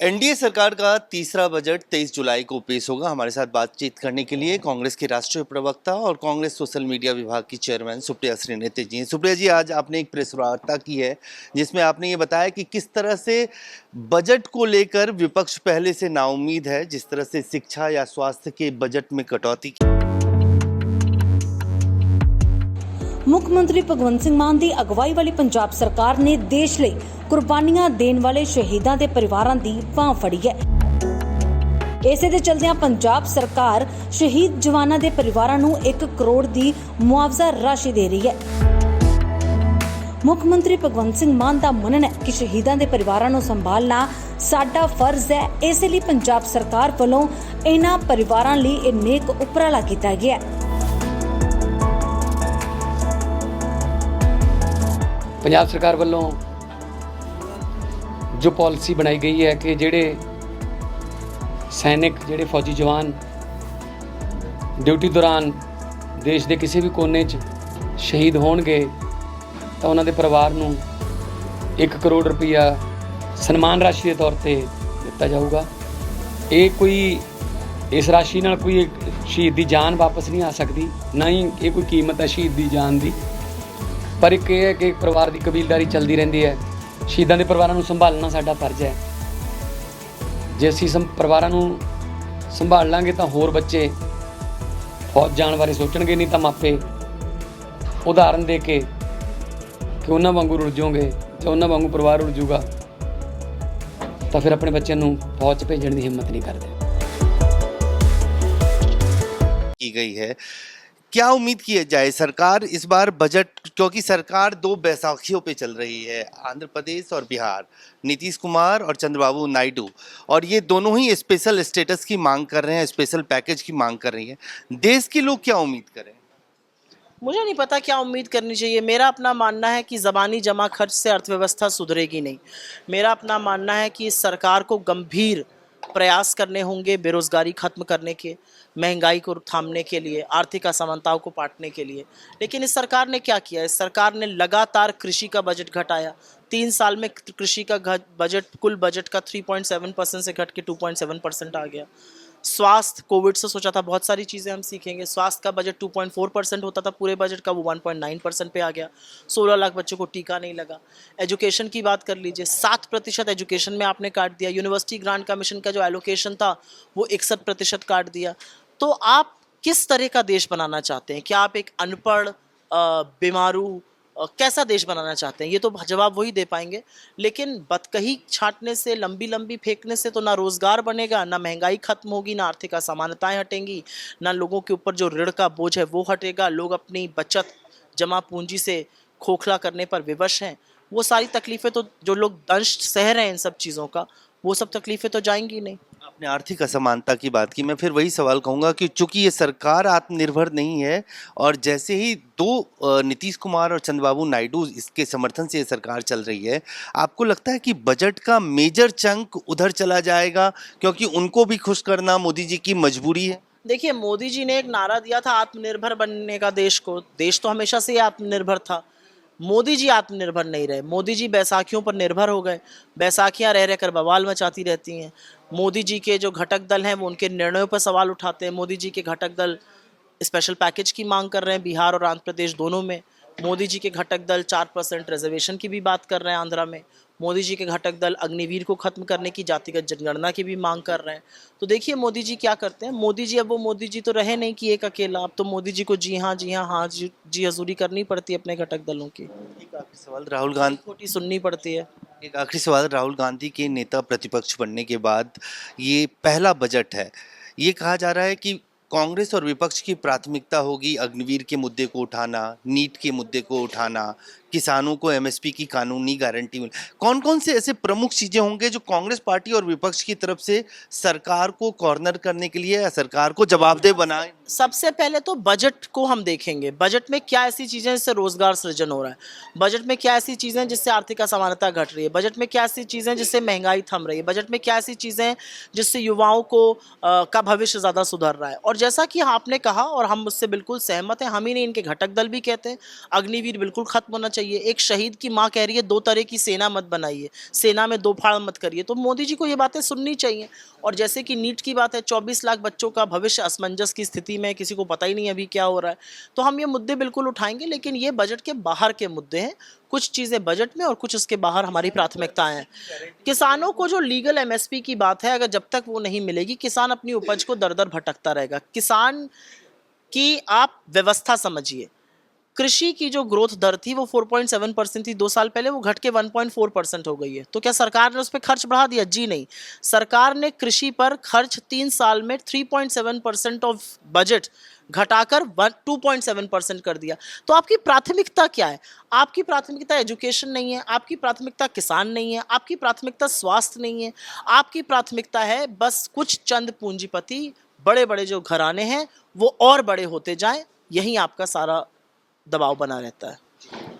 NDA सरकार का तीसरा बजट 23 जुलाई को पेश होगा। हमारे साथ बातचीत करने के लिए कांग्रेस के राष्ट्रीय प्रवक्ता और कांग्रेस सोशल मीडिया विभाग की चेयरमैन सुप्रिया श्रीनेत जी हैं। सुप्रिया जी, आज आपने एक प्रेस वार्ता की है जिसमें आपने ये बताया कि किस तरह से बजट को लेकर विपक्ष पहले से नाउम्मीद है, जिस तरह से शिक्षा या स्वास्थ्य के बजट में कटौती की। ਮੁੱਖ ਮੰਤਰੀ ਭਗਵੰਤ ਸਿੰਘ ਮਾਨ ਦੀ ਅਗਵਾਈ ਵਾਲੀ ਪੰਜਾਬ ਸਰਕਾਰ ਨੇ ਦੇਸ਼ ਲਈ ਕੁਰਬਾਨੀਆਂ ਦੇਣ ਵਾਲੇ ਸ਼ਹੀਦਾਂ ਦੇ ਪਰਿਵਾਰਾਂ ਦੀ ਬਾਂਹ ਫੜੀ ਹੈ। ਇਸੇ ਦੇ ਚਲਦਿਆਂ ਪੰਜਾਬ ਸਰਕਾਰ ਸ਼ਹੀਦ ਜਵਾਨਾਂ ਦੇ ਪਰਿਵਾਰਾਂ ਨੂੰ 1 ਕਰੋੜ ਦੀ ਮੁਆਵਜ਼ਾ ਰਾਸ਼ੀ ਦੇ ਰਹੀ ਹੈ। ਮੁੱਖ ਮੰਤਰੀ ਭਗਵੰਤ ਸਿੰਘ ਮਾਨ ਦਾ ਮੰਨਣਾ ਹੈ ਕਿ ਸ਼ਹੀਦਾਂ ਦੇ ਪਰਿਵਾਰਾਂ ਨੂੰ ਸੰਭਾਲਣਾ ਸਾਡਾ ਫਰਜ਼ ਹੈ। ਇਸੇ ਲਈ ਪੰਜਾਬ ਸਰਕਾਰ ਵੱਲੋਂ ਇਹਨਾਂ ਪਰਿਵਾਰਾਂ ਲਈ ਇਹ ਨੇਕ ਉਪਰਾਲਾ ਕੀਤਾ ਗਿਆ ਹੈ। ਪੰਜਾਬ ਸਰਕਾਰ ਵੱਲੋਂ ਜੋ ਪਾਲਿਸੀ ਬਣਾਈ ਗਈ ਹੈ ਕਿ ਜਿਹੜੇ ਸੈਨਿਕ ਜਿਹੜੇ ਫੌਜੀ ਜਵਾਨ ਡਿਊਟੀ ਦੌਰਾਨ ਦੇਸ਼ ਦੇ ਕਿਸੇ ਵੀ ਕੋਨੇ 'ਚ ਸ਼ਹੀਦ ਹੋਣਗੇ ਤਾਂ ਉਹਨਾਂ ਦੇ ਪਰਿਵਾਰ ਨੂੰ 1 ਕਰੋੜ ਰੁਪਈਆ ਸਨਮਾਨ ਰਾਸ਼ੀ ਦੇ ਤੌਰ ਤੇ ਦਿੱਤਾ ਜਾਊਗਾ। ਇਹ ਕੋਈ ਇਸ ਰਾਸ਼ੀ ਨਾਲ ਕੋਈ ਸ਼ਹੀਦ ਦੀ ਜਾਨ ਵਾਪਸ ਨਹੀਂ ਆ ਸਕਦੀ, ਨਾ ਹੀ ਇਹ ਕੋਈ ਕੀਮਤ ਹੈ ਸ਼ਹੀਦ ਦੀ ਜਾਨ ਦੀ, ਪਰ ਇੱਕ ਇਹ ਹੈ ਕਿ ਪਰਿਵਾਰ ਦੀ ਕਬੀਲਦਾਰੀ ਚੱਲਦੀ ਰਹਿੰਦੀ ਹੈ। ਸ਼ਹੀਦਾਂ ਦੇ ਪਰਿਵਾਰਾਂ ਨੂੰ ਸੰਭਾਲਣਾ ਸਾਡਾ ਫਰਜ਼ ਹੈ। ਜੇ ਅਸੀਂ ਪਰਿਵਾਰਾਂ ਨੂੰ ਸੰਭਾਲ ਲਾਂਗੇ ਤਾਂ ਹੋਰ ਬੱਚੇ ਫੌਜ ਜਾਣ ਬਾਰੇ ਸੋਚਣਗੇ, ਨਹੀਂ ਤਾਂ ਮਾਪੇ ਉਦਾਹਰਨ ਦੇ ਕੇ ਕਿ ਉਹਨਾਂ ਵਾਂਗੂ ਰੁੱਝ ਜਾਓਗੇ ਜਾਂ ਉਹਨਾਂ ਵਾਂਗੂ ਪਰਿਵਾਰ ਰੁੱਝ ਜਾਊਗਾ ਤਾਂ ਫਿਰ ਆਪਣੇ ਬੱਚਿਆਂ ਨੂੰ ਫੌਜ 'ਚ ਭੇਜਣ ਦੀ ਹਿੰਮਤ ਨਹੀਂ ਕਰਦੇ। की गई है, क्या उम्मीद की जाए सरकार इस बार बजट, क्योंकि सरकार 2 बैसाखियों पे चल रही है, आंध्र प्रदेश और बिहार, नीतीश कुमार और चंद्रबाबू नायडू, और ये दोनों ही स्पेशल स्टेटस की मांग कर रहे हैं, स्पेशल पैकेज की मांग कर रही है। देश के लोग क्या उम्मीद करें? मुझे नहीं पता क्या उम्मीद करनी चाहिए। मेरा अपना मानना है कि ज़बानी जमा खर्च से अर्थव्यवस्था सुधरेगी नहीं। मेरा अपना मानना है कि इस सरकार को गंभीर प्रयास करने होंगे बेरोज़गारी ख़त्म करने के, महंगाई को थामने के लिए, आर्थिक असमानताओं को पाटने के लिए। लेकिन इस सरकार ने क्या किया? इस सरकार ने लगातार कृषि का बजट घटाया। 3 साल में कृषि का बजट, कुल बजट का 3.7% से घट के 2.7% आ गया। स्वास्थ्य, कोविड से सोचा था बहुत सारी चीज़ें हम सीखेंगे। स्वास्थ्य का बजट 2.4% होता था पूरे बजट का, वो 1.9% पे आ गया। 16 लाख बच्चों को टीका नहीं लगा। एजुकेशन की बात कर लीजिए, 7% एजुकेशन में आपने काट दिया। यूनिवर्सिटी ग्रांट कमीशन का जो एलोकेशन था वो 61% काट दिया। तो आप किस तरह का देश बनाना चाहते हैं? क्या आप एक अनपढ़, बीमारू, कैसा देश बनाना चाहते हैं? ये तो जवाब वही दे पाएंगे। लेकिन बतकही छांटने से, लंबी लंबी फेंकने से तो ना रोज़गार बनेगा, ना महंगाई खत्म होगी, ना आर्थिक असमानताएं हटेंगी, ना लोगों के ऊपर जो ऋण का बोझ है वो हटेगा। लोग अपनी बचत जमा पूंजी से खोखला करने पर विवश हैं। वो सारी तकलीफ़ें तो जो लोग दंश सह रहे हैं इन सब चीज़ों का, वो सब तकलीफ़ें तो जाएंगी नहीं। आपने आर्थिक असमानता की बात की, मैं फिर वही सवाल कहूँगा कि चूंकि ये सरकार आत्मनिर्भर नहीं है और जैसे ही 2 नीतीश कुमार और चंद्रबाबू नायडू इसके समर्थन से ये सरकार चल रही है, आपको लगता है कि बजट का मेजर चंक उधर चला जाएगा क्योंकि उनको भी खुश करना मोदी जी की मजबूरी है? देखिए, मोदी जी ने एक नारा दिया था आत्मनिर्भर बनने का देश को। देश तो हमेशा से ही आत्मनिर्भर था। मोदी जी आत्मनिर्भर नहीं रहे। मोदी जी बैसाखियों पर निर्भर हो गए। बैसाखियां रह रहकर बवाल मचाती रहती हैं। मोदी जी के जो घटक दल हैं वो उनके निर्णयों पर सवाल उठाते हैं। मोदी जी के घटक दल स्पेशल पैकेज की मांग कर रहे हैं बिहार और आंध्र प्रदेश दोनों में। मोदी जी के घटक दल 4% रिजर्वेशन की भी बात कर रहे हैं आंध्रा में। मोदी जी के घटक दल अग्निवीर को खत्म करने की, जातिगत जनगणना की भी मांग कर रहे हैं। तो देखिए मोदी जी क्या करते हैं। मोदी जी अब वो मोदी जी तो रहे नहीं कि एक अकेला। अब तो मोदी जी को जी हाँ जी हजूरी करनी पड़ती है अपने घटक दलों की। एक आखिरी सवाल, राहुल गांधी खोटी सुननी पड़ती है। एक आखिरी सवाल, राहुल गांधी के नेता प्रतिपक्ष बनने के बाद ये पहला बजट है। ये कहा जा रहा है कि कांग्रेस और विपक्ष की प्राथमिकता होगी अग्निवीर के मुद्दे को उठाना, नीट के मुद्दे को उठाना, किसानों को एमएसपी की कानूनी गारंटी मिले। कौन कौन से ऐसे प्रमुख चीजें होंगे जो कांग्रेस पार्टी और विपक्ष की तरफ से सरकार को कॉर्नर करने के लिए या सरकार को जवाबदेह बनाए? सबसे पहले तो बजट को हम देखेंगे। बजट में क्या ऐसी चीज़ें जिससे रोजगार सृजन हो रहा है, बजट में क्या ऐसी चीज़ें जिससे आर्थिक असमानता घट रही है, बजट में क्या ऐसी चीज़ें जिससे महंगाई थम रही है, बजट में क्या ऐसी चीज़ें जिससे युवाओं को का भविष्य ज़्यादा सुधर रहा है। और जैसा कि आपने कहा और हम उससे बिल्कुल सहमत हैं, हम ही नहीं इनके घटक दल भी कहते हैं, अग्निवीर बिल्कुल खत्म होना चाहिए। चाहिए। एक शहीद की माँ कह रही है 2 तरह की सेना मत बनाइए, सेना में 2 फाड़ मत करिए, तो मोदी जी को ये बातें सुननी चाहिए। और जैसे कि नीट की बात है, 24 लाख बच्चों का भविष्य असमंजस की स्थिति में, किसी को पता ही नहीं अभी क्या हो रहा है, तो हम ये मुद्दे बिल्कुल उठाएंगे, लेकिन ये बजट के बाहर के मुद्दे हैं। कुछ चीज़ें बजट में और कुछ उसके बाहर हमारी प्राथमिकताएं हैं। किसानों को जो लीगल एमएसपी की बात है, अगर जब तक वो नहीं मिलेगी, किसान अपनी उपज को दर दर भटकता रहेगा। किसान की आप व्यवस्था समझिए। कृषि की जो ग्रोथ दर थी वो 4.7% थी 2 साल पहले, वो घट के 1.4% हो गई है। तो क्या सरकार ने उस पर खर्च बढ़ा दिया? जी नहीं। सरकार ने कृषि पर खर्च 3 साल में 3.7% ऑफ बजट घटाकर 2.7% कर दिया। तो आपकी प्राथमिकता क्या है? आपकी प्राथमिकता एजुकेशन नहीं है, आपकी प्राथमिकता किसान नहीं है, आपकी प्राथमिकता स्वास्थ्य नहीं है, आपकी प्राथमिकता है बस कुछ चंद पूंजीपति, बड़े बड़े जो घराने हैं वो और बड़े होते जाएं, यही आपका सारा दबाव बना रहता है।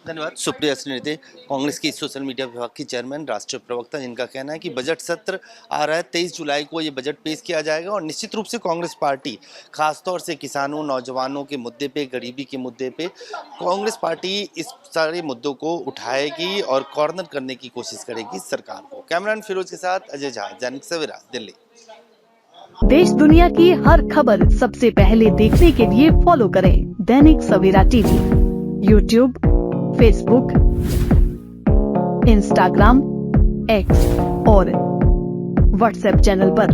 धन्यवाद। सुप्रिया श्रीनिधि, कांग्रेस की सोशल मीडिया विभाग की चेयरमैन, राष्ट्रीय प्रवक्ता, जिनका कहना है कि बजट सत्र आ रहा है, 23 जुलाई को ये बजट पेश किया जाएगा और निश्चित रूप से कांग्रेस पार्टी खासतौर से किसानों, नौजवानों के मुद्दे पे, गरीबी के मुद्दे पे कांग्रेस पार्टी इस सारे मुद्दों को उठाएगी और कॉर्नर करने की कोशिश करेगी सरकार को। कैमरामैन फिरोज के साथ अजय झा, दैनिक सवेरा, दिल्ली। देश दुनिया की हर खबर सबसे पहले देखने के लिए फॉलो करें Dainik Savera TV, YouTube, Facebook, Instagram, X और व्हाट्सएप चैनल पर।